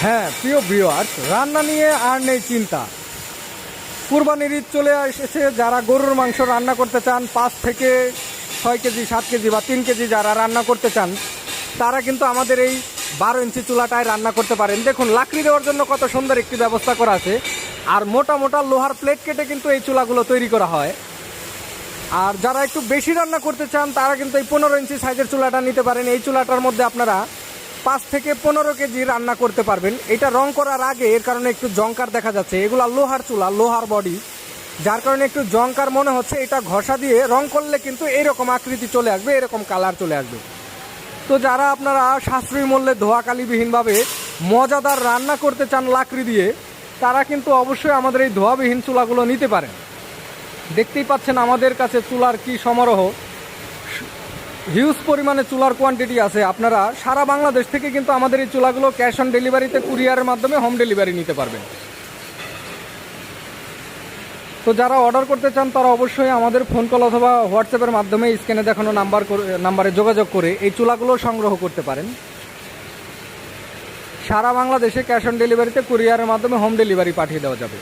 হ্যাঁ প্রিয় ভিউয়ার্স, রান্না নিয়ে আর নেই চিন্তা। কুরবানির ঈদ চলে এসেছে। যারা গরুর মাংস রান্না করতে চান, 5 থেকে 6 কেজি, 7 কেজি বা 3 কেজি যারা রান্না করতে চান, তারা কিন্তু আমাদের এই 12 ইঞ্চি চুলাটায় রান্না করতে পারেন। দেখুন, লাকড়ি দেওয়ার জন্য কত সুন্দর একটি ব্যবস্থা করা আছে। আর মোটা মোটা লোহার প্লেট কেটে কিন্তু এই চুলাগুলো তৈরি করা হয়। আর যারা একটু বেশি রান্না করতে চান, তারা কিন্তু এই 15 ইঞ্চি সাইজের চুলাটা নিতে পারেন। এই চুলাটার মধ্যে আপনারা 5 থেকে 15 কেজি রান্না করতে পারবেন। এটা রং করার আগে এর কারণে একটু জংকার দেখা যাচ্ছে। এগুলা লোহার চুলা, লোহার বডি, যার কারণে একটু জংকার মনে হচ্ছে। এটা ঘষা দিয়ে রং করলে কিন্তু এরকম আকৃতি চলে আসবে, এরকম কালার চলে আসবে। তো যারা আপনারা সাশ্রয়ী মূল্যে ধোয়াকালিবিহীনভাবে মজাদার রান্না করতে চান লাকড়ি দিয়ে, তারা কিন্তু অবশ্যই আমাদের এই ধোয়াবিহীন চুলাগুলো নিতে পারেন। দেখতেই পাচ্ছেন আমাদের কাছে চুলার কি সমারোহ, হিউজ পরিমাণে চুলার কোয়ান্টিটি আছে। আপনারা সারা বাংলাদেশ থেকে কিন্তু আমাদের এই চুলাগুলো ক্যাশ অন ডেলিভারিতে কুরিয়ারের মাধ্যমে হোম ডেলিভারি নিতে পারবেন। তো যারা অর্ডার করতে চান, তারা অবশ্যই আমাদের ফোন কল অথবা হোয়াটসঅ্যাপের মাধ্যমে স্ক্রিনে দেখানো নাম্বারে যোগাযোগ করে এই চুলাগুলো সংগ্রহ করতে পারেন। সারা বাংলাদেশে ক্যাশ অন ডেলিভারিতে কুরিয়ারের মাধ্যমে হোম ডেলিভারি পাঠিয়ে দেওয়া যাবে।